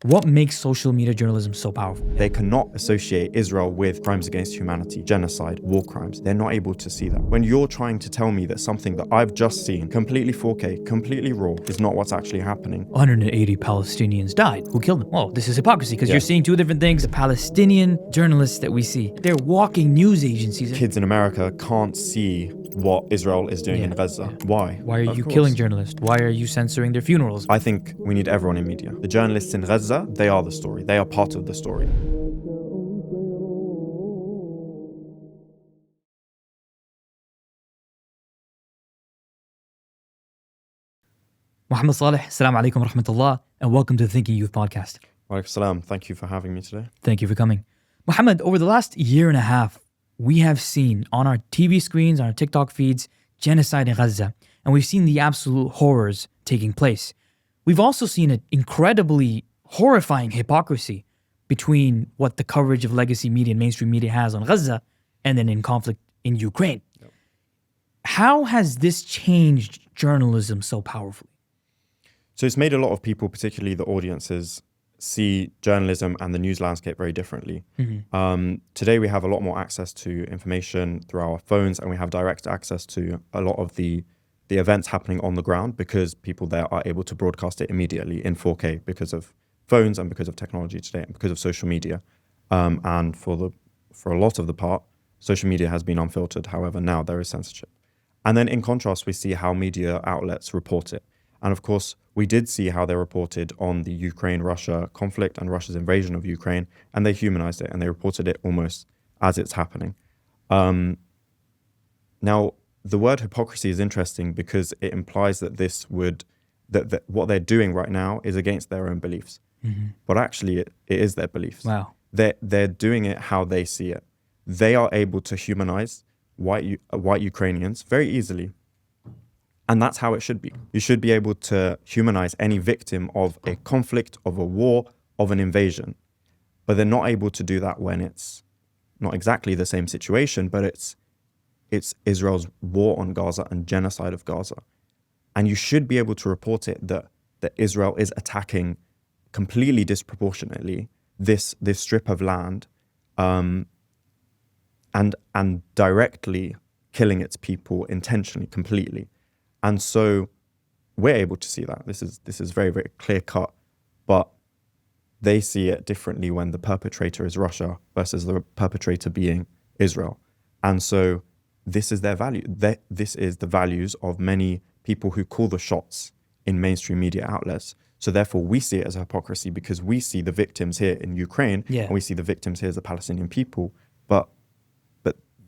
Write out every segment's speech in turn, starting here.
What makes social media journalism so powerful? They cannot associate Israel with crimes against humanity, genocide, war crimes. They're not able to see that. When you're trying to tell me that something that I've just seen, completely 4K, completely raw, is not what's actually happening. 180 Palestinians died. Who killed them? Well, this is hypocrisy because you're seeing two different things. The Palestinian journalists that we see, they're walking news agencies. Kids in America can't see what Israel is doing in Gaza. Why? Why are you killing journalists? Why are you censoring their funerals? I think we need everyone in media. The journalists in Gaza, they are the story. They are part of the story. Mohammad Saleh, assalamu alaikum wa rahmatullah, and welcome to the Thinking Youth podcast. Wa alaikum salam. Thank you for having me today. Thank you for coming. Mohammed, over the last year and a half, we have seen on our TV screens, on our TikTok feeds, genocide in Gaza, and we've seen the absolute horrors taking place. We've also seen an incredibly horrifying hypocrisy between what the coverage of legacy media and mainstream media has on Gaza and then in conflict in Ukraine. Yep. How has this changed journalism so powerfully? So it's made a lot of people, particularly the audiences, see journalism and the news landscape very differently. Mm-hmm. Today we have a lot more access to information through our phones, and we have direct access to a lot of the events happening on the ground because people there are able to broadcast it immediately in 4K because of phones and because of technology today and because of social media. And for a lot of the part, social media has been unfiltered. However, now there is censorship. And then in contrast, we see how media outlets report it. And of course, we did see how they reported on the Ukraine-Russia conflict and Russia's invasion of Ukraine, and they humanized it and they reported it almost as it's happening. Now, the word hypocrisy is interesting because it implies that that what they're doing right now is against their own beliefs. Mm-hmm. But actually, it is their beliefs. Wow. They're doing it how they see it. They are able to humanize white Ukrainians very easily. And that's how it should be. You should be able to humanize any victim of a conflict, of a war, of an invasion. But they're not able to do that when it's not exactly the same situation, but it's Israel's war on Gaza and genocide of Gaza. And you should be able to report it that Israel is attacking completely disproportionately this strip of land and directly killing its people intentionally, completely. And so we're able to see that. This is very, very clear cut, but they see it differently when the perpetrator is Russia versus the perpetrator being Israel. And so this is their value. This is the values of many people who call the shots in mainstream media outlets. So therefore we see it as a hypocrisy because we see the victims here in Ukraine and we see the victims here as the Palestinian people, but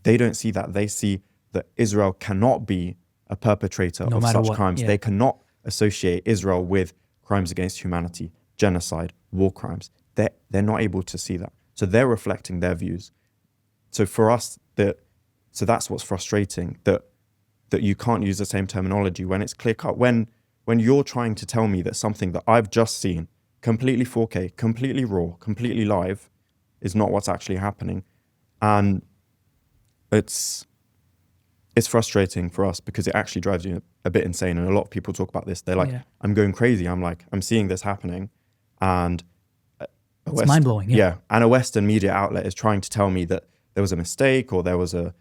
they don't see that. They see that Israel cannot be a perpetrator of such crimes. They cannot associate Israel with crimes against humanity, genocide, war crimes. They're not able to see that. So they're reflecting their views. So for us, so that's what's frustrating, that you can't use the same terminology when it's clear cut. When you're trying to tell me that something that I've just seen, completely 4K, completely raw, completely live, is not what's actually happening. And it's frustrating for us because it actually drives you a bit insane. And a lot of people talk about this. They're like, I'm going crazy. I'm seeing this happening. And it's mind-blowing. Yeah. And a Western media outlet is trying to tell me that there was a mistake or there was a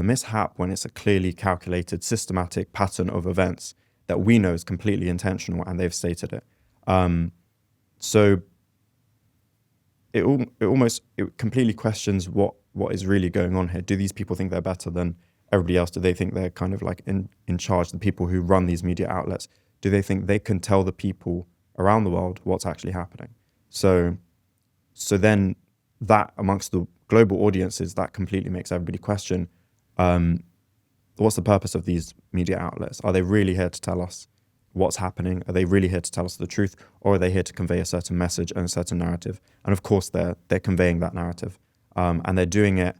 mishap when it's a clearly calculated, systematic pattern of events that we know is completely intentional and they've stated it. So it completely questions what is really going on here. Do these people think they're better than everybody else? Do they think they're kind of like in charge? The people who run these media outlets, do they think they can tell the people around the world what's actually happening? So then that amongst the global audiences, that completely makes everybody question, what's the purpose of these media outlets? Are they really here to tell us what's happening? Are they really here to tell us the truth? Or are they here to convey a certain message and a certain narrative? And of course they're conveying that narrative. And they're doing it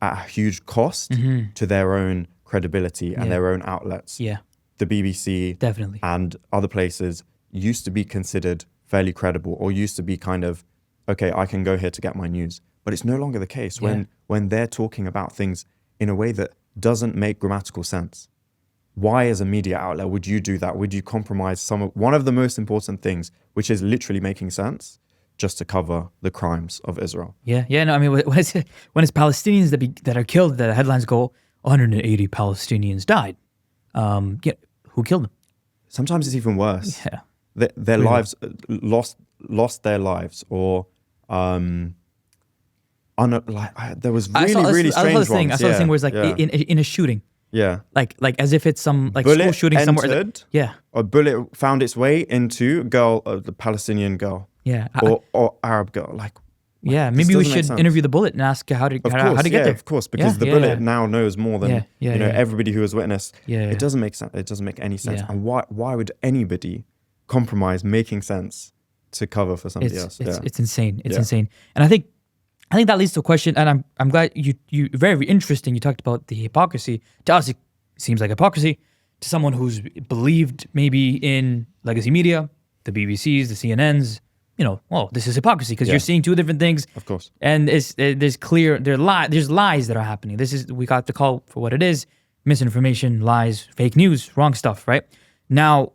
at a huge cost to their own credibility and their own outlets. Yeah. The BBC definitely and other places used to be considered fairly credible or used to be kind of, okay, I can go here to get my news. But it's no longer the case when they're talking about things in a way that doesn't make grammatical sense. why as a media outlet would you do that? Would you compromise one of the most important things, which is literally making sense, just to cover the crimes of Israel? Yeah. No, I mean, when it's Palestinians that are killed, the headlines go 180 Palestinians died. Who killed them? Sometimes it's even worse. Yeah. Their lives lost their lives, or there was really strange ones. I saw this thing where it's like in a shooting. Yeah. Like as if it's some like Bullet school shooting somewhere. entered, Yeah. A bullet found its way into the Palestinian girl. Yeah. Or Arab girl. Yeah. this Maybe we doesn't make should sense. interview the bullet and ask how to get there. Of course, because the bullet now knows more than everybody who has witnessed. It doesn't make sense. It doesn't make any sense. Yeah. And why would anybody compromise making sense to cover for somebody else? It's insane. It's insane. And I think that leads to a question, and I'm glad you very interesting. You talked about the hypocrisy. To us, it seems like hypocrisy. To someone who's believed maybe in legacy media, the BBCs, the CNNs, this is hypocrisy because you're seeing two different things. Of course. And there's lies that are happening. We got to call for what it is: misinformation, lies, fake news, wrong stuff. Right now,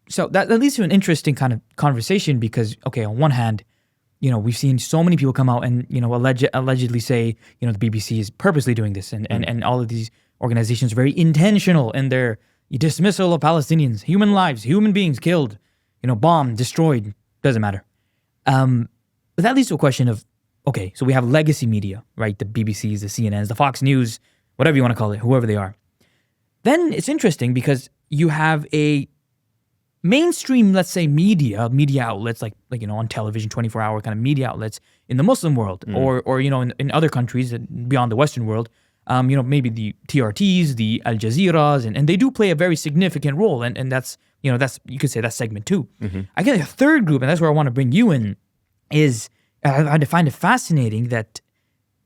so that leads to an interesting kind of conversation because, okay, on one hand, we've seen so many people come out and, allegedly say, the BBC is purposely doing this and all of these organizations are very intentional in their dismissal of Palestinians, human lives, human beings killed, bombed, destroyed, doesn't matter. But that leads to a question of, okay, so we have legacy media, right? The BBCs, the CNNs, the Fox News, whatever you want to call it, whoever they are. Then it's interesting because you have a mainstream, let's say, media outlets like on television, 24-hour kind of media outlets in the Muslim world, or in other countries beyond the Western world, maybe the TRTs, the Al Jazeeras, and they do play a very significant role, and that's you could say that's segment two. I get a third group, and that's where I want to bring you in. Is I find it fascinating that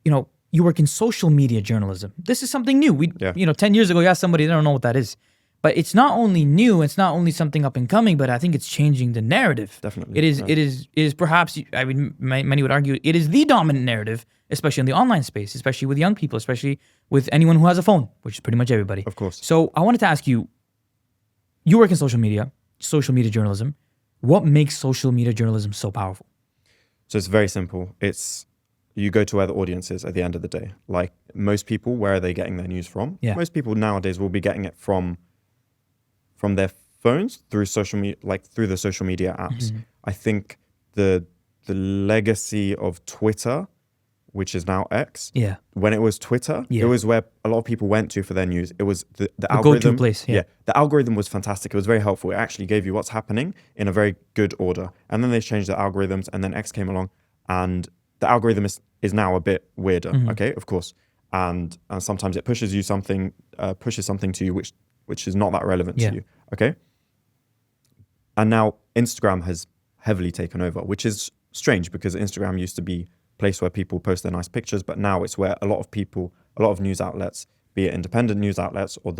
you work in social media journalism. This is something new. 10 years ago, you asked somebody, they don't know what that is. But it's not only new, it's not only something up and coming, but I think it's changing the narrative. Definitely. It is perhaps, I mean, many would argue, it is the dominant narrative, especially in the online space, especially with young people, especially with anyone who has a phone, which is pretty much everybody. Of course. So I wanted to ask you work in social media journalism. What makes social media journalism so powerful? So it's very simple. You go to where the audience is at the end of the day. Like most people, where are they getting their news from? Yeah. Most people nowadays will be getting it from their phones through social media, like through the social media apps. I think the legacy of Twitter, which is now X. Yeah. When it was Twitter, it was where a lot of people went to for their news. It was the go-to algorithm. place. Yeah. The algorithm was fantastic. It was very helpful. It actually gave you what's happening in a very good order. And then they changed the algorithms, and then X came along, and the algorithm is now a bit weirder. Okay, of course. And sometimes it pushes something to you which is not that relevant to you. Okay. And now Instagram has heavily taken over, which is strange because Instagram used to be a place where people post their nice pictures, but now it's where a lot of news outlets, be it independent news outlets or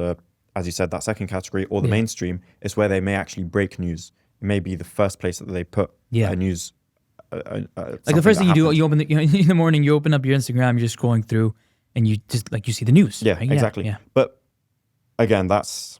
as you said, that second category, or the mainstream, is where they may actually break news. It may be the first place that they put news. Like the first thing you do, you open in the morning, you open up your Instagram, you're just scrolling through, and you just you see the news. Yeah, right? exactly. Yeah. But again, that's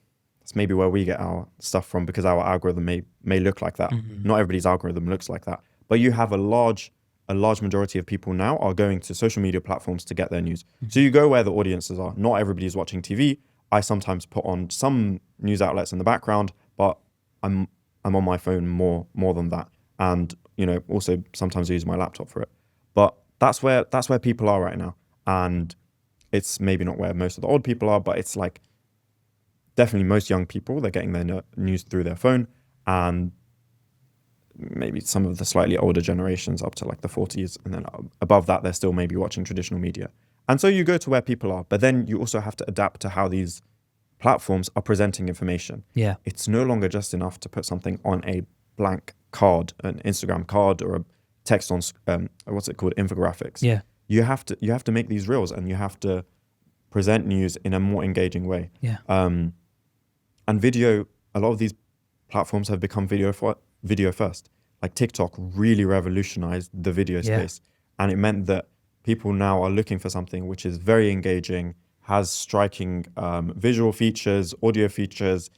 maybe where we get our stuff from, because our algorithm may look like that. Not everybody's algorithm looks like that. But you have a large majority of people now are going to social media platforms to get their news. So you go where the audiences are. Not everybody's watching TV. I sometimes put on some news outlets in the background, but I'm on my phone more than that. And also sometimes I use my laptop for it. But that's where people are right now. And it's maybe not where most of the old people are, but it's like definitely most young people, they're getting their news through their phone, and maybe some of the slightly older generations up to like the 40s, and then above that, they're still maybe watching traditional media. And so you go to where people are, but then you also have to adapt to how these platforms are presenting information. Yeah. It's no longer just enough to put something on a blank card, an Instagram card, or a text on, what's it called, infographics. Yeah. You have to make these reels, and you have to present news in a more engaging way. Yeah. And video, a lot of these platforms have become video first. Like TikTok really revolutionized the video space. And it meant that people now are looking for something which is very engaging, has striking visual features, audio features,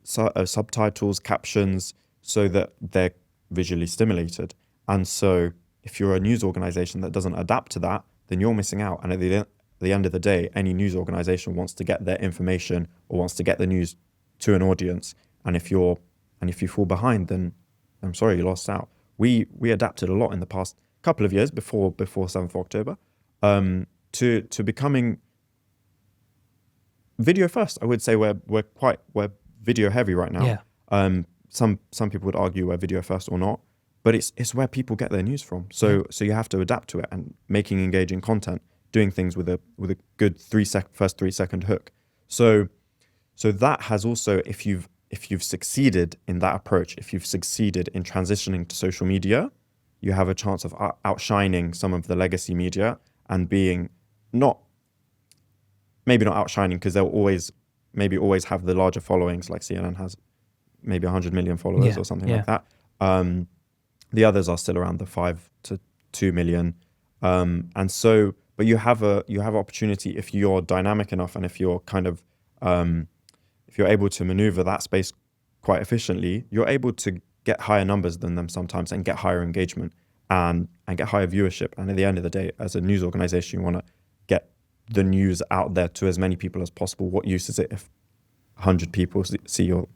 subtitles, captions, so that they're visually stimulated. And so if you're a news organization that doesn't adapt to that, then you're missing out. And at the end of the day, any news organization wants to get their information or wants to get the news to an audience. And if you fall behind, then I'm sorry, you lost out. We adapted a lot in the past couple of years before 7th of October to becoming video first. I would say we're video heavy right now. Yeah. Some people would argue we're video first or not, but it's where people get their news from. So you have to adapt to it, and making engaging content, doing things with a good first 3 second hook. So that has also, if you've succeeded in that approach, if you've succeeded in transitioning to social media, you have a chance of outshining some of the legacy media and being maybe not outshining, because they'll always have the larger followings, like CNN has maybe 100 million followers or something like that. The others are still around the 5 to 2 million. And so, but you have opportunity if you're dynamic enough, and if you're kind of, if you're able to maneuver that space quite efficiently, you're able to get higher numbers than them sometimes, and get higher engagement and get higher viewership. And at the end of the day, as a news organization, you want to get the news out there to as many people as possible. What use is it if 100 people see your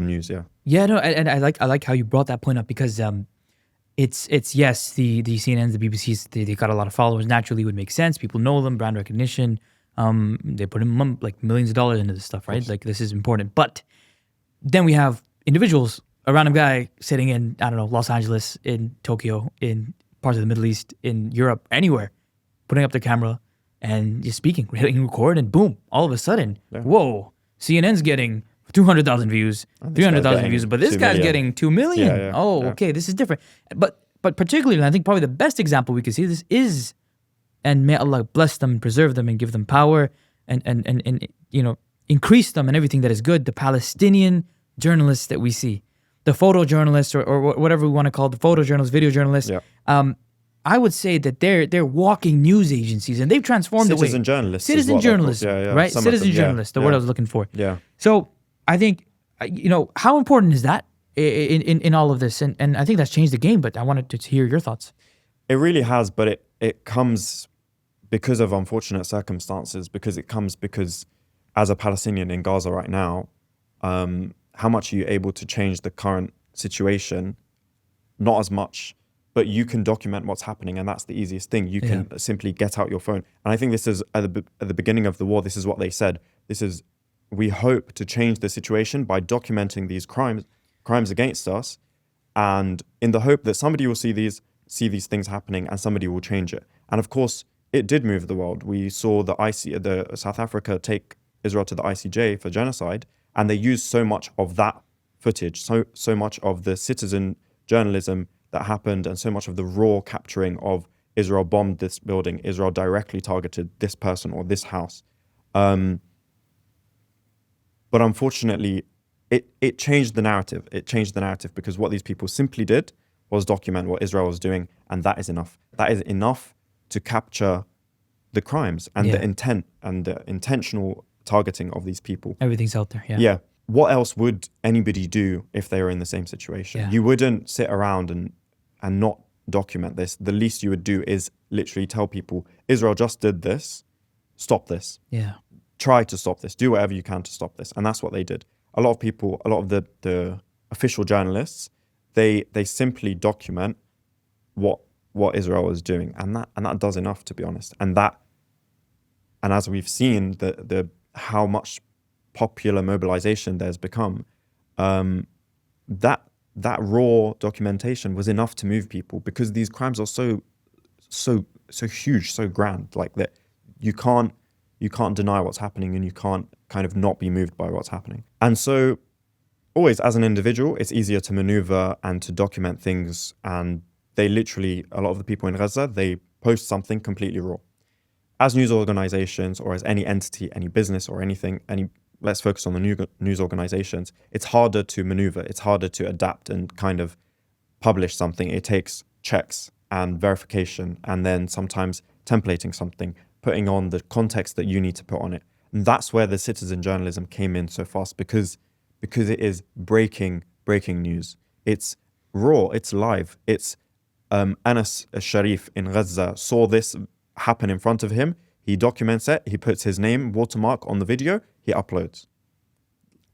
news? Yeah, no, and I like how you brought that point up, because it's yes, the CNNs, the BBCs, they got a lot of followers. Naturally, it would make sense. People know them, brand recognition. They put in like millions of dollars into this stuff, right? Like, this is important. But then we have individuals, a random guy sitting in, I don't know, Los Angeles, in Tokyo, in parts of the Middle East, in Europe, anywhere, putting up their camera and just speaking, hitting record, and boom, all of a sudden, whoa, CNN's getting 200,000 views, 300,000 views, but this guy's getting 2 million. Okay, this is different. But particularly, and I think probably the best example we could see this is, and may Allah bless them and preserve them and give them power and increase them and everything that is good, the Palestinian journalists that we see, the photojournalists or whatever we want to call it, the photojournalists, video journalists. I would say that they're walking news agencies, and they've transformed the way. Citizen journalists. Citizen journalism, right? Citizen journalists, the word I was looking for. So I think, how important is that in all of this? And I think that's changed the game, but I wanted to hear your thoughts. It really has, but it comes because of unfortunate circumstances, because as a Palestinian in Gaza right now, how much are you able to change the current situation? Not as much, but you can document what's happening, and that's the easiest thing. You can simply get out your phone. And I think this is, at the beginning of the war, this is what they said. We hope to change the situation by documenting these crimes against us, and in the hope that somebody will see these things happening and somebody will change it. And of course, it did move the world. We saw the South Africa take Israel to the ICJ for genocide, and they used so much of that footage, so much of the citizen journalism that happened, and so much of the raw capturing of Israel bombed this building, Israel directly targeted this person or this house. But unfortunately, it changed the narrative. It changed the narrative because what these people simply did was document what Israel was doing, and that is enough. That is enough to capture the crimes and the intent and the intentional targeting of these people. Everything's out there, Yeah. What else would anybody do if they were in the same situation? Yeah. You wouldn't sit around and not document this. The least you would do is literally tell people, Israel just did this, stop this. Yeah. Try to stop this. Do whatever you can to stop this. And that's what they did. A lot of the official journalists, they simply document what Israel is doing. And that does enough, to be honest. And as we've seen, the how much popular mobilization there's become, that raw documentation was enough to move people, because these crimes are so huge, so grand, like that you can't deny what's happening, and you can't kind of not be moved by what's happening. And so always, as an individual, it's easier to maneuver and to document things. And they literally, a lot of the people in Gaza, they post something completely raw. As news organizations, or as any entity, any business or anything, let's focus on the news organizations, it's harder to maneuver, it's harder to adapt and kind of publish something. It takes checks and verification, and then sometimes templating something, putting on the context that you need to put on it. And that's where the citizen journalism came in so fast, because it is breaking news. It's raw, it's live. It's Anas Sharif in Gaza saw this happen in front of him. He documents it. He puts his name, watermark on the video. He uploads.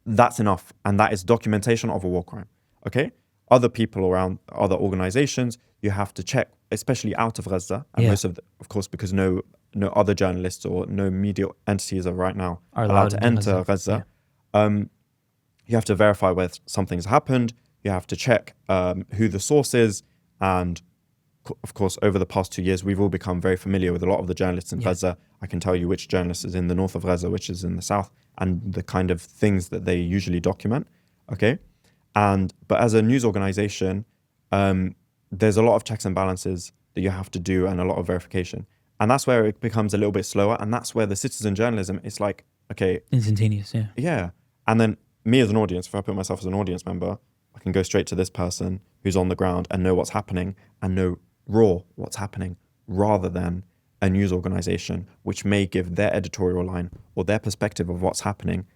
That's enough. And that is documentation of a war crime. Okay? Other people around, other organizations, you have to check, especially out of Gaza. And most of course, because no other journalists or no media entities are right now allowed to enter Gaza. You have to verify whether something's happened. You have to check who the source is. And of course, over the past 2 years, we've all become very familiar with a lot of the journalists in Gaza. I can tell you which journalist is in the north of Gaza, which is in the south, and the kind of things that they usually document. Okay? But as a news organization, there's a lot of checks and balances that you have to do and a lot of verification. And that's where it becomes a little bit slower. And that's where the citizen journalism is like, okay. Instantaneous, yeah. Yeah. And then me as an audience, if I put myself as an audience member, I can go straight to this person who's on the ground and know what's happening and know raw what's happening, rather than a news organization which may give their editorial line or their perspective of what's happening.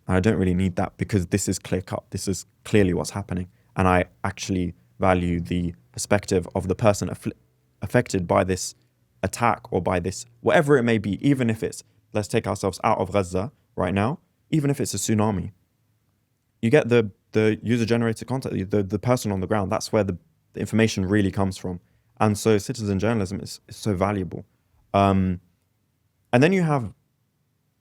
And I don't really need that, because this is clear cut. This is clearly what's happening. And I actually value the perspective of the person affected by this attack or by this, whatever it may be, even if it's, let's take ourselves out of Gaza right now, even if it's a tsunami. You get the user-generated content, the person on the ground. That's where the information really comes from. And so citizen journalism is so valuable. And then you have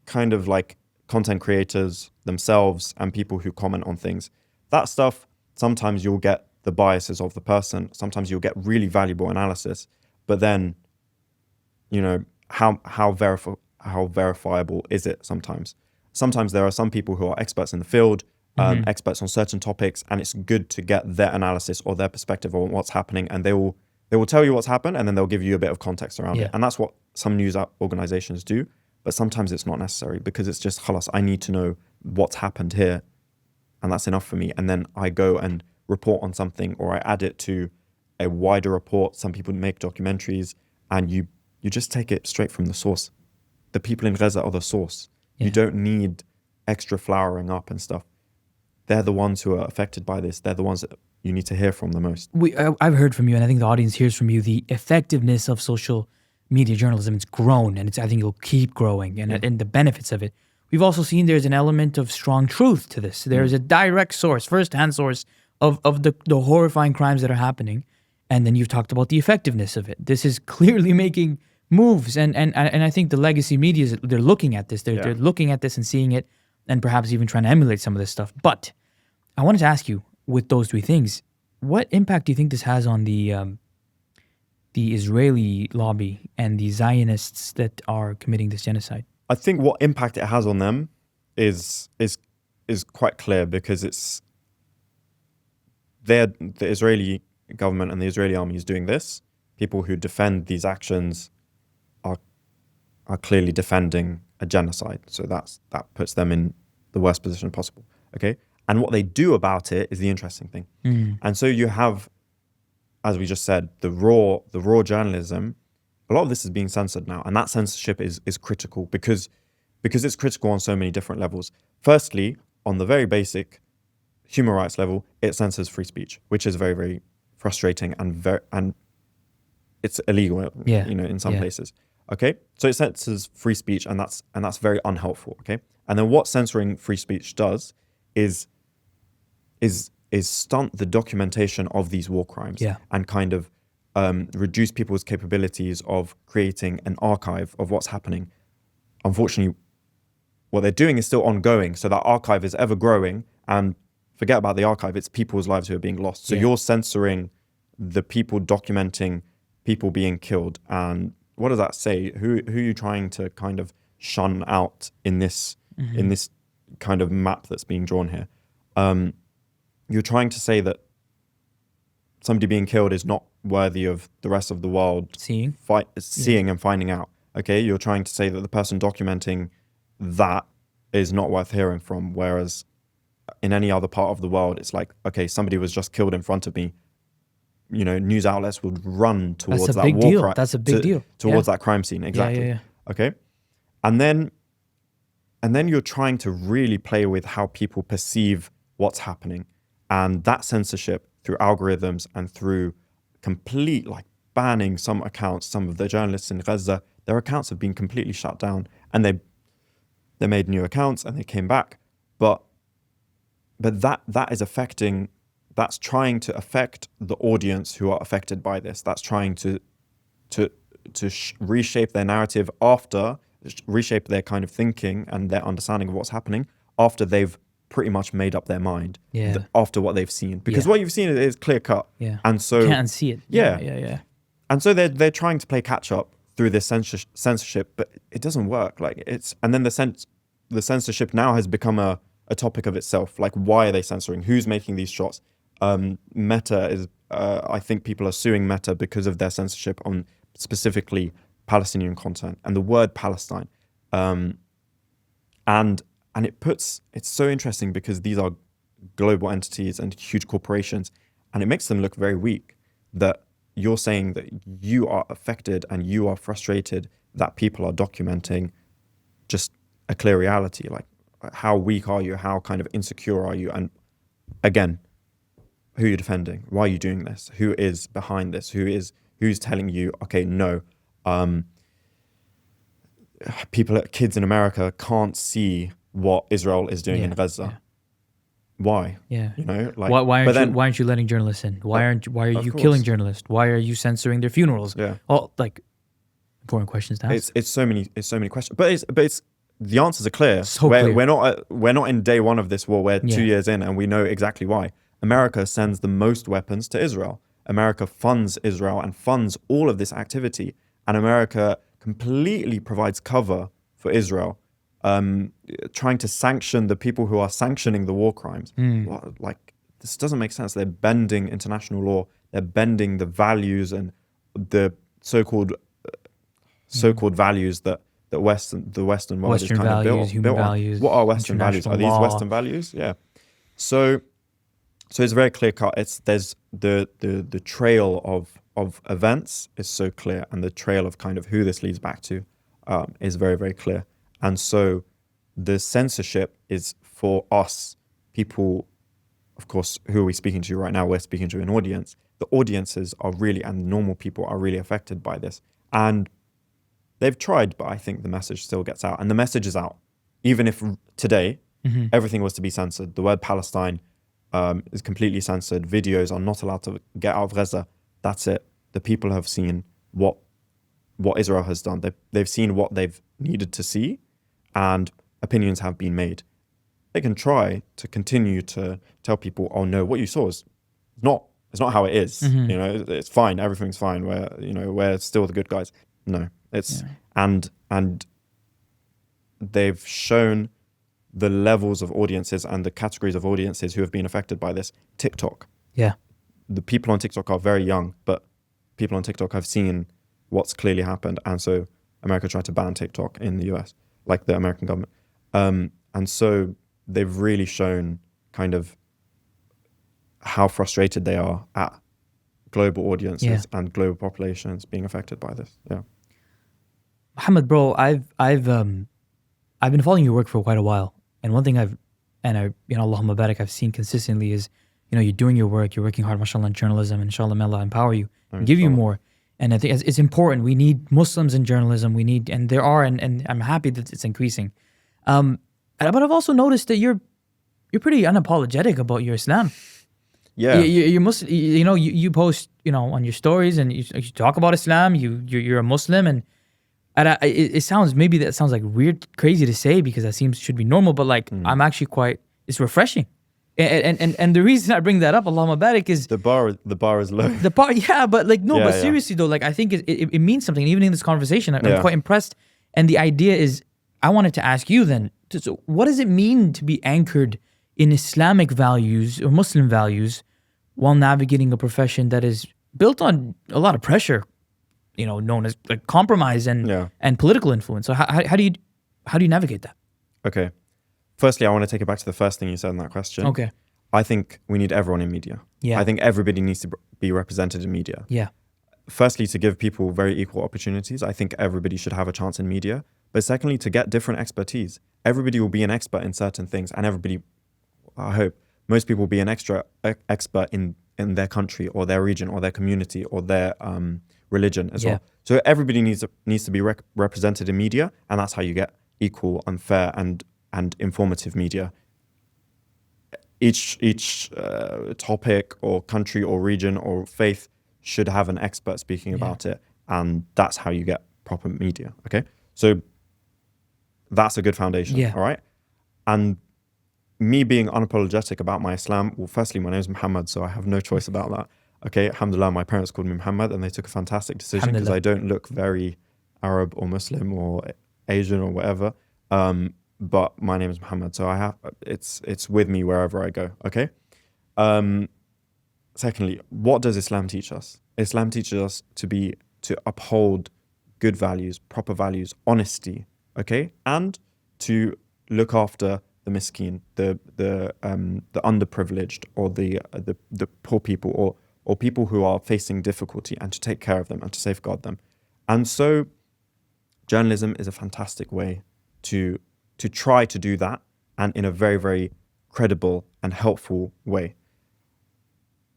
kind of like content creators themselves and people who comment on things. That stuff, sometimes you'll get the biases of the person. Sometimes you'll get really valuable analysis. But then, you know, how verifiable is it sometimes? Sometimes there are some people who are experts in the field, experts on certain topics, and it's good to get their analysis or their perspective on what's happening, and they will tell you what's happened, and then they'll give you a bit of context around it. And that's what some news organizations do. But sometimes it's not necessary, because it's just, khalas, I need to know what's happened here, and that's enough for me. And then I go and report on something, or I add it to a wider report. Some people make documentaries, and you just take it straight from the source. The people in Gaza are the source. You don't need extra flowering up and stuff. They're the ones who are affected by this. They're the ones that you need to hear from the most. I've heard from you, and I think the audience hears from you, the effectiveness of social media journalism. It's grown, and I think it'll keep growing, and the benefits of it. We've also seen there's an element of strong truth to this. There's a direct source, first-hand source of the horrifying crimes that are happening, and then you've talked about the effectiveness of it. This is clearly making moves, and I think the legacy media, they're looking at this. They're looking at this and seeing it, and perhaps even trying to emulate some of this stuff. But I wanted to ask you, with those three things, what impact do you think this has on the Israeli lobby and the Zionists that are committing this genocide? I think what impact it has on them is quite clear, because it's the Israeli government and the Israeli army is doing this. People who defend these actions are clearly defending a genocide. So that puts them in the worst position possible. Okay? And what they do about it is the interesting thing. And so you have, as we just said, the raw journalism. A lot of this is being censored now, and that censorship is critical because it's critical on so many different levels. Firstly, on the very basic human rights level, it censors free speech, which is very, very frustrating and it's illegal, in some places. Okay, so it censors free speech, and that's very unhelpful. Okay, and then what censoring free speech does is stunt the documentation of these war crimes and kind of reduce people's capabilities of creating an archive of what's happening. Unfortunately, what they're doing is still ongoing, so that archive is ever growing, and forget about the archive, it's people's lives who are being lost. So you're censoring the people documenting people being killed. And what does that say? Who are you trying to kind of shun out in this kind of map that's being drawn here? You're trying to say that somebody being killed is not worthy of the rest of the world seeing and finding out. Okay, you're trying to say that the person documenting that is not worth hearing from, whereas in any other part of the world, it's like, okay, somebody was just killed in front of me. You know, news outlets would run towards that war crime. That's a big deal. Towards that crime scene, exactly. Okay. And then you're trying to really play with how people perceive what's happening. And that censorship through algorithms and through complete like banning some accounts, some of the journalists in Gaza, their accounts have been completely shut down, and they made new accounts and they came back. But that is affecting, that's trying to affect the audience who are affected by this. That's trying to reshape their narrative after, reshape their kind of thinking and their understanding of what's happening after they've pretty much made up their mind after what they've seen. Because what you've seen is clear cut. Yeah. And so you can't unsee it. Yeah. And so they're trying to play catch up through this censorship, but it doesn't work. Like and then the censorship now has become a topic of itself. Like, why are they censoring? Who's making these shots? Meta is, I think people are suing Meta because of their censorship on specifically Palestinian content and the word Palestine. And it's so interesting because these are global entities and huge corporations, and it makes them look very weak that you're saying that you are affected and you are frustrated that people are documenting just a clear reality. Like, how weak are you? How kind of insecure are you? And again, who are you defending? Why are you doing this? Who is behind this? Who's telling you, okay, no, kids in America can't see what Israel is doing in Gaza. Yeah. Why? Yeah. You know, like, why aren't you letting journalists in? Why are you killing journalists? Why are you censoring their funerals? Yeah. All like important questions to ask. It's so many questions. But it's the answers are clear. So clear. We're not in day one of this war. We're 2 years in, and we know exactly why. America sends the most weapons to Israel. America funds Israel and funds all of this activity, and America completely provides cover for Israel, trying to sanction the people who are sanctioning the war crimes. Like, this doesn't make sense. They're bending international law. They're bending the values and the so-called values that the Western world is kind of built human on. values. What are Western values? Are these law. Western values? Yeah. So it's very clear cut. There's the trail of events is so clear, and the trail of kind of who this leads back to is very, very clear. And so the censorship is for us, people, of course, who are we speaking to right now? We're speaking to an audience. The audiences are really, and normal people are really affected by this. And they've tried, but I think the message still gets out. And the message is out. Even if today, everything was to be censored, the word Palestine is completely censored. Videos are not allowed to get out of Gaza. That's it. The people have seen what Israel has done. They've seen what they've needed to see, and opinions have been made. They can try to continue to tell people, oh no, what you saw is it's not how it is. You know, it's fine. Everything's fine. We're still the good guys. No, and they've shown the levels of audiences and the categories of audiences who have been affected by this. TikTok. Yeah. The people on TikTok are very young, but people on TikTok have seen what's clearly happened. And so America tried to ban TikTok in the US, like the American government. And so they've really shown kind of how frustrated they are at global audiences and global populations being affected by this. Yeah. Mohammad, bro, I've been following your work for quite a while, and one thing Allahumma barak, I've seen consistently is, you're doing your work, you're working hard, mashallah, in journalism, and inshallah, may Allah empower you and give you more. And I think it's important. We need Muslims in journalism. And there are, and I'm happy that it's increasing. But I've also noticed that you're pretty unapologetic about your Islam. Yeah. You're Muslim. You post, on your stories, and you talk about Islam. You're a Muslim, and it sounds, maybe that sounds like weird, crazy to say, because that should be normal. But like, I'm actually it's refreshing. And the reason I bring that up, Allahumma barik, is the bar is low. But seriously though, like, I think it means something. Even in this conversation, I'm quite impressed. And the idea is, I wanted to ask you then, so what does it mean to be anchored in Islamic values or Muslim values while navigating a profession that is built on a lot of pressure, known as like compromise and political influence? So how do you navigate that? Okay. Firstly, I want to take it back to the first thing you said in that question. Okay. I think we need everyone in media. Yeah. I think everybody needs to be represented in media. Yeah. firstly, to give people very equal opportunities. I think everybody should have a chance in media. But secondly, to get different expertise. Everybody will be an expert in certain things, and everybody, I hope, most people will be an expert in their country or their region or their community or their religion as well. So everybody needs to be represented in media, and that's how you get equal, unfair, and informative media. Each topic or country or region or faith should have an expert speaking about it, and that's how you get proper media. Okay, so that's a good foundation. All right, and me being unapologetic about my Islam. Well, firstly, my name is Muhammad, so I have no choice about that. Okay, alhamdulillah, my parents called me Muhammad, and they took a fantastic decision because I don't look very Arab or Muslim or Asian or whatever. But my name is Muhammad, so it's with me wherever I go. Okay. Secondly, what does Islam teach us? Islam teaches us to uphold good values, proper values, honesty. Okay, and to look after the miskeen, the underprivileged, or the poor people, or people who are facing difficulty, and to take care of them and to safeguard them. And so, journalism is a fantastic way to try to do that, and in a very, very credible and helpful way.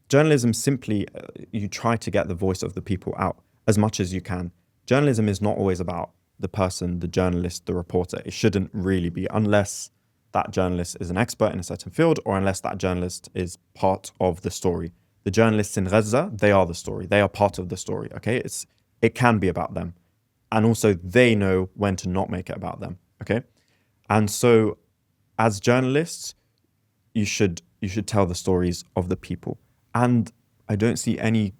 Journalism simply, you try to get the voice of the people out as much as you can. Journalism is not always about the person, the journalist, the reporter. It shouldn't really be, unless that journalist is an expert in a certain field, or unless that journalist is part of the story. The journalists in Gaza, they are the story. They are part of the story, okay? It can be about them. And also they know when to not make it about them, okay? And so as journalists, you should tell the stories of the people. And I don't see any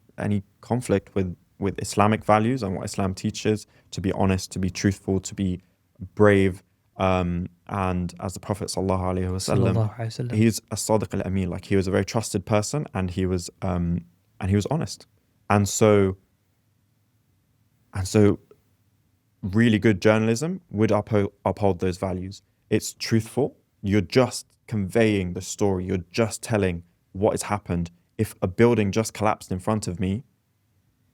conflict with Islamic values and what Islam teaches, to be honest, to be truthful, to be brave. And as the Prophet ﷺ, he's a Sadiq al-Amin, like he was a very trusted person, and he was honest. And so really good journalism would uphold those values. It's truthful. You're just conveying the story. You're just telling what has happened. If a building just collapsed in front of me,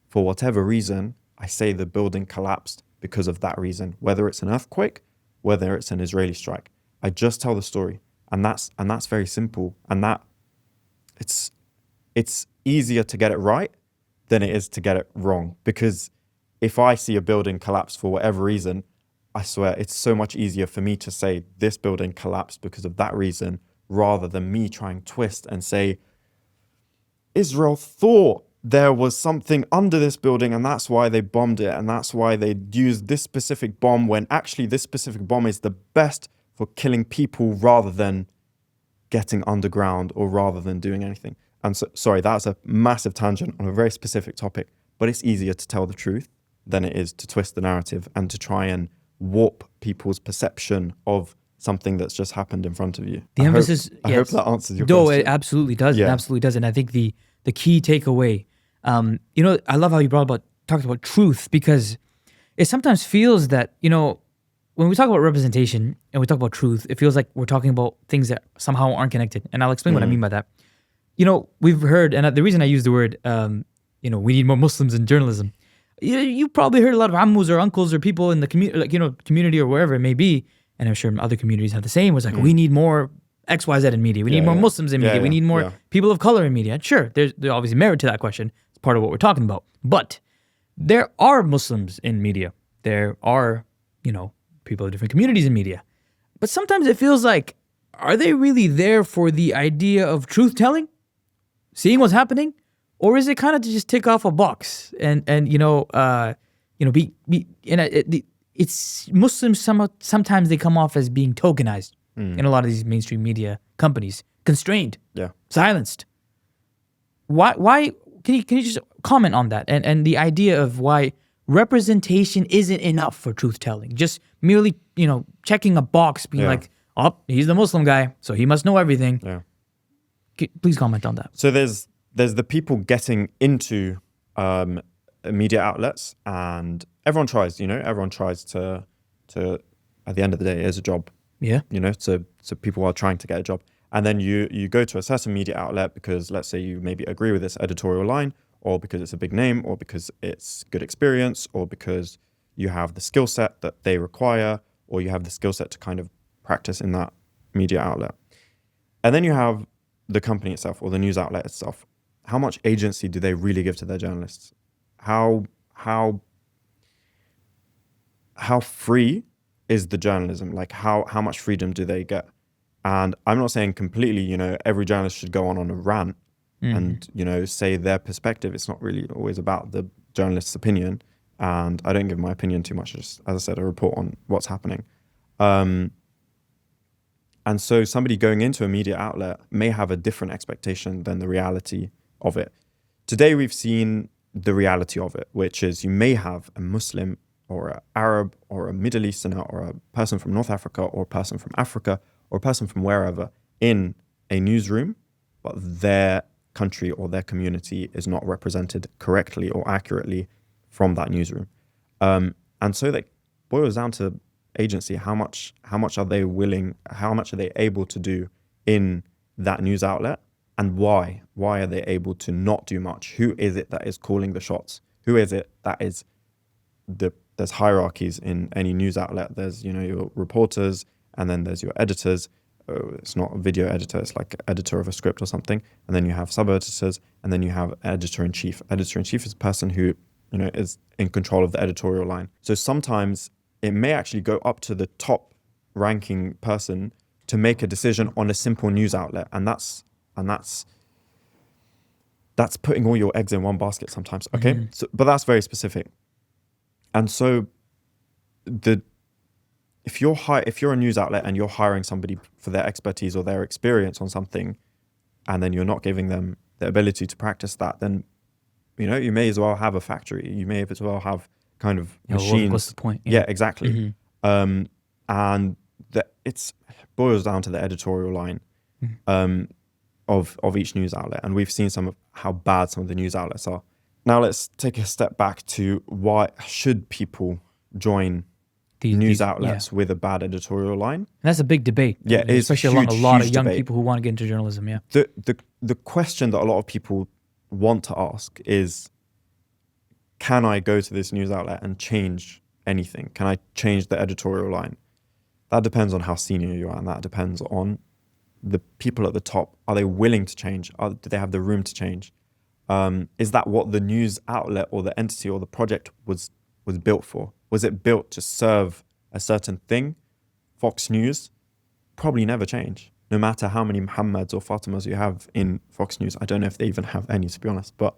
for whatever reason, I say the building collapsed because of that reason, whether it's an earthquake, whether it's an Israeli strike. I just tell the story, and that's very simple. And that it's easier to get it right than it is to get it wrong, because if I see a building collapse for whatever reason, I swear it's so much easier for me to say this building collapsed because of that reason, rather than me trying to twist and say Israel thought there was something under this building and that's why they bombed it, and that's why they used this specific bomb, when actually this specific bomb is the best for killing people rather than getting underground or rather than doing anything. And so, sorry, that's a massive tangent on a very specific topic, but it's easier to tell the truth than it is to twist the narrative and to try and warp people's perception of something that's just happened in front of you. The emphasis, I hope that answers your question. No, it absolutely does. Yeah. It absolutely does. And I think the key takeaway, I love how you talked about truth, because it sometimes feels that, when we talk about representation and we talk about truth, it feels like we're talking about things that somehow aren't connected. And I'll explain what I mean by that. We've heard, and the reason I use the word, we need more Muslims in journalism. You probably heard a lot of ammus or uncles or people in the community or wherever it may be, and I'm sure other communities have the same. Was like, we need more XYZ in media. We need more Muslims in media. We need more people of color in media. Sure, there's obviously merit to that question. It's part of what we're talking about. But there are Muslims in media. There are, people of different communities in media. But sometimes it feels like, are they really there for the idea of truth telling, seeing what's happening? Or is it kind of to just tick off a box it's Muslims sometimes they come off as being tokenized in a lot of these mainstream media companies, constrained, silenced. Why can you just comment on that and the idea of why representation isn't enough for truth telling? Just merely checking a box, being like, oh, he's the Muslim guy, so he must know everything. Yeah. Please comment on that. So there's the people getting into media outlets, and everyone tries to at the end of the day, it is a job. Yeah. So people are trying to get a job. And then you go to a certain media outlet because, let's say, you maybe agree with this editorial line, or because it's a big name, or because it's good experience, or because you have the skill set that they require, or you have the skill set to kind of practice in that media outlet. And then you have the company itself or the news outlet itself. How much agency do they really give to their journalists? How free is the journalism? Like how much freedom do they get? And I'm not saying completely, every journalist should go on a rant and, say their perspective. It's not really always about the journalist's opinion. And I don't give my opinion too much. Just, as I said, a report on what's happening. And so somebody going into a media outlet may have a different expectation than the reality of it. Today, we've seen the reality of it, which is you may have a Muslim or an Arab or a Middle Easterner or a person from North Africa or a person from Africa or a person from wherever in a newsroom, but their country or their community is not represented correctly or accurately from that newsroom. And so that boils down to agency. How much are they willing, how much are they able to do in that news outlet, and why are they able to not do much? Who is it that is calling the shots? Who is it that is there's hierarchies in any news outlet. There's your reporters, and then there's your editors. It's not a video editor, it's like editor of a script or something, and then you have sub-editors, and then you have editor-in-chief. Editor-in-chief is a person who is in control of the editorial line. So sometimes it may actually go up to the top ranking person to make a decision on a simple news outlet. And that's putting all your eggs in one basket sometimes. Okay. Mm-hmm. So, but that's very specific. And so if you're a news outlet and you're hiring somebody for their expertise or their experience on something, and then you're not giving them the ability to practice that, then, you may as well have a factory. You may as well have kind of machines. What's the point? Yeah, exactly. Mm-hmm. And it boils down to the editorial line of each news outlet. And we've seen some of how bad some of the news outlets are. Now let's take a step back to why should people join news outlets with a bad editorial line? And that's a big debate. Yeah, it is especially among a lot of young people who want to get into journalism. Yeah. The question that a lot of people want to ask is, can I go to this news outlet and change anything? Can I change the editorial line? That depends on how senior you are, and that depends on the people at the top. Are they willing to change? Do they have the room to change? Is that what the news outlet or the entity or the project was built for? Was it built to serve a certain thing? Fox News probably never change, no matter how many Muhammads or Fatimas you have in Fox News. I don't know if they even have any, to be honest. But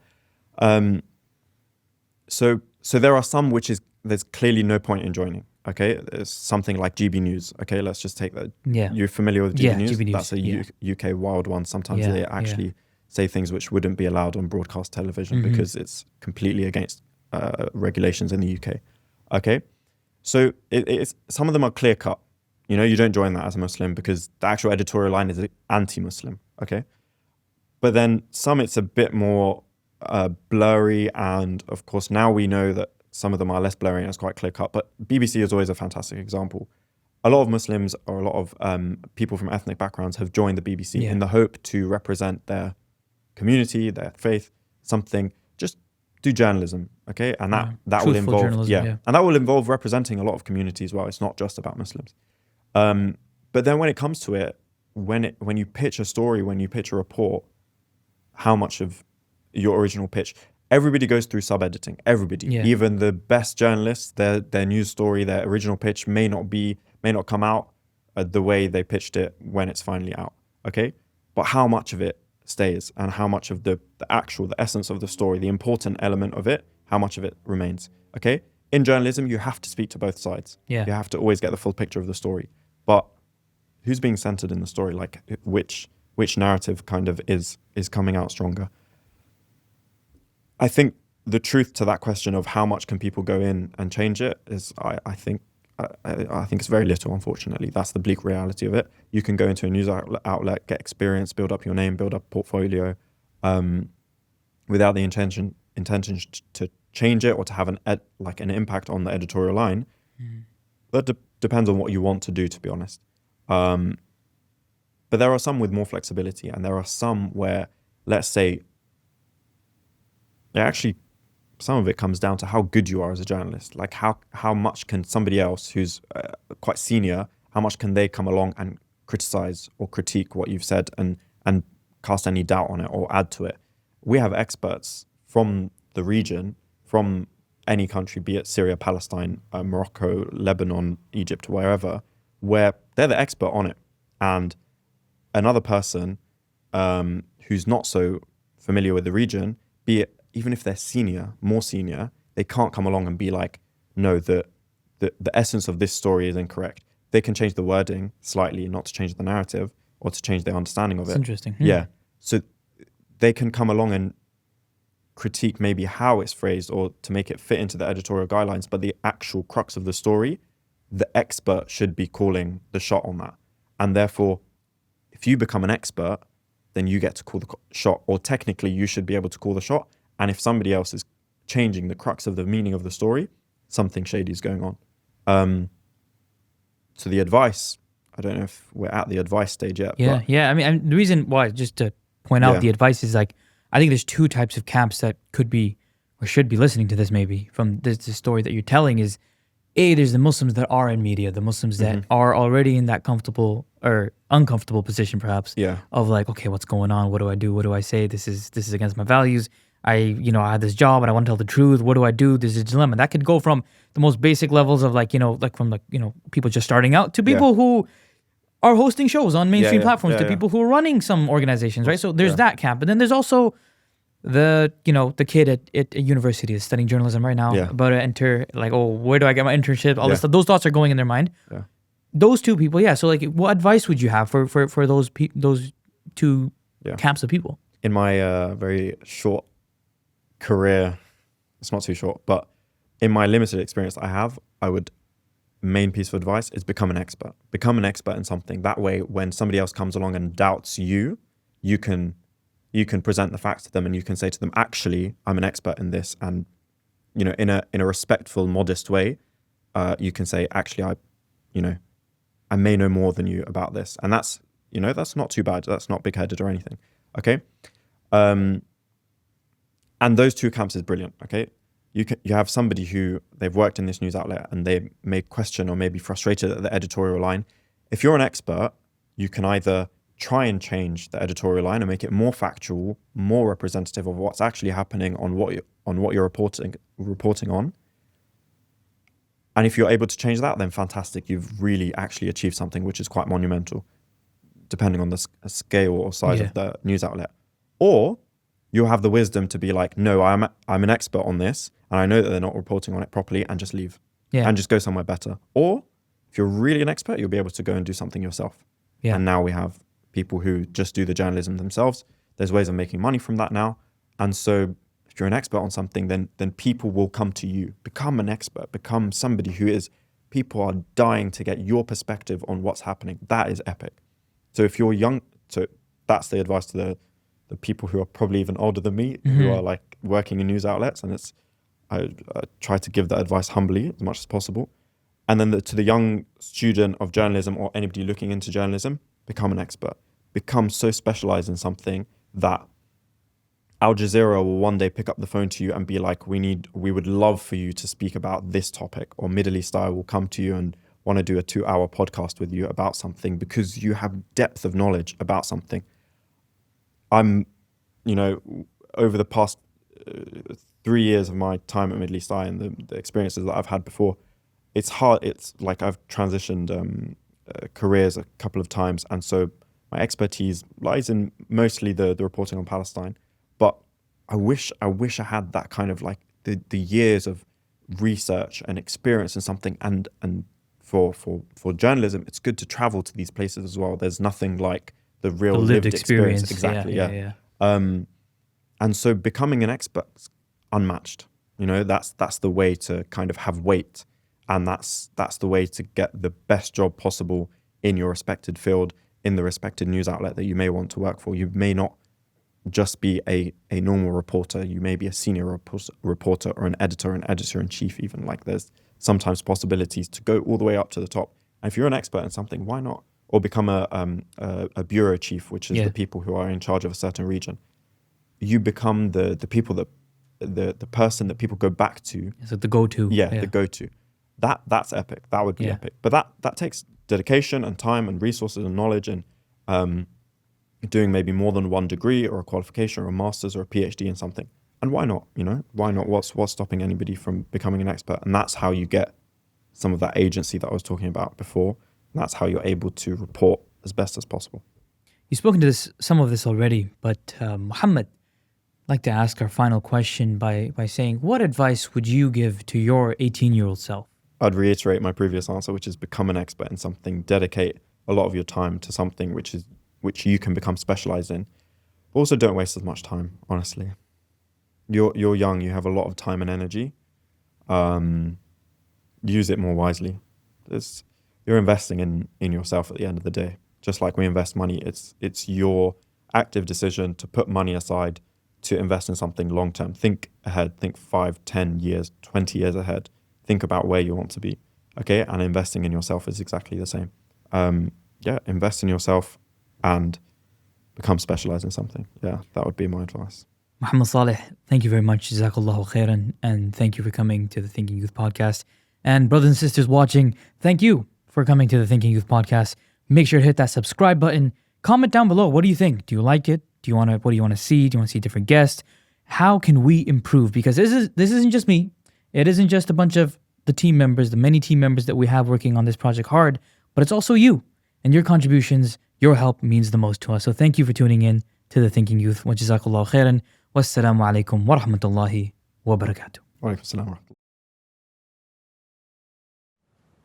so there are some which there's clearly no point in joining. Okay, there's something like GB News. Okay, let's just take that. Yeah, you're familiar with GB News? GB News. That's a UK wild one. Sometimes they actually say things which wouldn't be allowed on broadcast television because it's completely against regulations in the UK. Okay, so it's some of them are clear cut. You don't join that as a Muslim because the actual editorial line is anti-Muslim. Okay, but then some it's a bit more blurry, and of course now we know that some of them are less blurry and it's quite clear cut. But BBC is always a fantastic example. A lot of Muslims or a lot of people from ethnic backgrounds have joined the BBC in the hope to represent their community, their faith, something. Just do journalism, okay? And that will involve and that will involve representing a lot of communities as well. It's not just about Muslims. But then when it comes to it, when you pitch a story, when you pitch a report, how much of your original pitch? Everybody goes through sub-editing. Everybody, even the best journalists, their news story, their original pitch may not come out the way they pitched it when it's finally out. Okay, but how much of it stays, and how much of the essence of the story, the important element of it, how much of it remains? Okay, in journalism, you have to speak to both sides. Yeah, you have to always get the full picture of the story. But who's being centered in the story? Like which narrative kind of is coming out stronger? I think the truth to that question of how much can people go in and change it is, I think it's very little, unfortunately. That's the bleak reality of it. You can go into a news outlet, get experience, build up your name, build up a portfolio, without the intention to change it or to have an impact on the editorial line. That depends on what you want to do, to be honest. But there are some with more flexibility, and there are some where, let's say, actually, some of it comes down to how good you are as a journalist. Like how much can somebody else who's quite senior, how much can they come along and criticize or critique what you've said and cast any doubt on it or add to it. We have experts from the region, from any country, be it Syria, Palestine, Morocco, Lebanon, Egypt, wherever, where they're the expert on it. And another person who's not so familiar with the region, be it even if they're senior, more senior, they can't come along and be like, no, the essence of this story is incorrect. They can change the wording slightly, not to change the narrative or to change their understanding of it. It's interesting. Yeah. So they can come along and critique maybe how it's phrased or to make it fit into the editorial guidelines, but the actual crux of the story, the expert should be calling the shot on that. And therefore, if you become an expert, then you get to call the shot, or technically you should be able to call the shot. And if somebody else is changing the crux of the meaning of the story, something shady is going on. So the advice, I don't know if we're at the advice stage yet. Yeah, yeah. I mean, the reason why, just to point out the advice, is like, I think there's two types of camps that could be or should be listening to this maybe from this story that you're telling is, A, there's the Muslims that are in media, the Muslims that are already in that comfortable or uncomfortable position perhaps of like, okay, what's going on? What do I do? What do I say? This is against my values. I had this job and I want to tell the truth. What do I do? There's a dilemma. That could go from the most basic levels of people just starting out to people who are hosting shows on mainstream platforms, to people who are running some organizations, right? So there's that camp. But then there's also the kid at university is studying journalism right now, about to enter, like, oh, where do I get my internship? All this stuff. Those thoughts are going in their mind. Yeah. Those two people, so like, what advice would you have for those two camps of people? In my very short career, it's not too short, but in my limited experience main piece of advice is become an expert. Become an expert in something. That way, when somebody else comes along and doubts you, you can present the facts to them and you can say to them, actually, I'm an expert in this. And, in a respectful, modest way, you can say, actually, I may know more than you about this. And that's not too bad. That's not big-headed or anything. Okay. And those two camps is brilliant. Okay. You have somebody who they've worked in this news outlet and they may question or may be frustrated at the editorial line. If you're an expert, you can either try and change the editorial line and make it more factual, more representative of what's actually happening on what you're reporting on. And if you're able to change that, then fantastic. You've really actually achieved something which is quite monumental, depending on the scale or size of the news outlet. Or you'll have the wisdom to be like, no, I'm an expert on this, and I know that they're not reporting on it properly, and just leave. And just go somewhere better. Or if you're really an expert, you'll be able to go and do something yourself. And now we have people who just do the journalism themselves. There's ways of making money from that now. And so if you're an expert on something, then people will come to you. Become an expert. Become somebody people are dying to get your perspective on what's happening. That is epic. So if you're young, so that's the advice to the people who are probably even older than me, who are like working in news outlets. And I try to give that advice humbly as much as possible. And then to the young student of journalism or anybody looking into journalism, become an expert. Become so specialized in something that Al Jazeera will one day pick up the phone to you and be like, we would love for you to speak about this topic. Or Middle East Eye will come to you and want to do a 2-hour podcast with you about something because you have depth of knowledge about something. I'm, over the past 3 years of my time at Middle East Eye and the experiences that I've had before, it's hard. It's like I've transitioned careers a couple of times. And so my expertise lies in mostly the reporting on Palestine. But I wish I had that kind of like the years of research and experience in something. And for journalism, it's good to travel to these places as well. There's nothing like the real lived experience. Exactly. Yeah. And so becoming an expert's unmatched. That's the way to kind of have weight, and that's the way to get the best job possible in your respected field, in the respected news outlet that you may want to work for. You may not just be a normal reporter. You may be a senior reporter or an editor-in-chief even. Like there's sometimes possibilities to go all the way up to the top. And if you're an expert in something, why not? Or become a bureau chief, which is the people who are in charge of a certain region. You become the people that the person that people go back to. So the go-to. The go-to. That's epic. That would be epic. But that takes dedication and time and resources and knowledge and doing maybe more than one degree or a qualification or a master's or a PhD in something. And why not? Why not? What's stopping anybody from becoming an expert? And that's how you get some of that agency that I was talking about before. And that's how you're able to report as best as possible. You've spoken to some of this already, but Mohammed, I'd like to ask our final question by saying, what advice would you give to your 18-year-old self? I'd reiterate my previous answer, which is become an expert in something, dedicate a lot of your time to something which you can become specialized in. Also, don't waste as much time, honestly. You're young, you have a lot of time and energy. Use it more wisely. You're investing in yourself at the end of the day. Just like we invest money, it's your active decision to put money aside to invest in something long term. Think ahead, think 5, 10 years, 20 years ahead. Think about where you want to be, okay? And investing in yourself is exactly the same. Invest in yourself and become specialized in something. Yeah, that would be my advice. Mohammad Saleh, thank you very much. Jazakallahu khairan. And thank you for coming to the Thinking Youth podcast. And brothers and sisters watching, thank you for coming to the Thinking Youth podcast. Make sure to hit that subscribe button. Comment down below. What do you think? Do you like it? What do you want to see? Do you want to see different guests? How can we improve? Because this isn't just me. It isn't just a bunch of the team members, the many team members that we have working on this project hard, but it's also you and your contributions. Your help means the most to us. So thank you for tuning in to the Thinking Youth. Wa jazakallahu khairan. Wassalamu alaikum wa rahmatullahi wa barakatuh. Wa alaikum assalam wa rahmatullahi.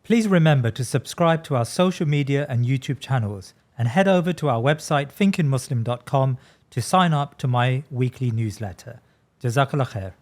Please remember to subscribe to our social media and YouTube channels and head over to our website thinkingmuslim.com to sign up to my weekly newsletter. Jazakallah khair.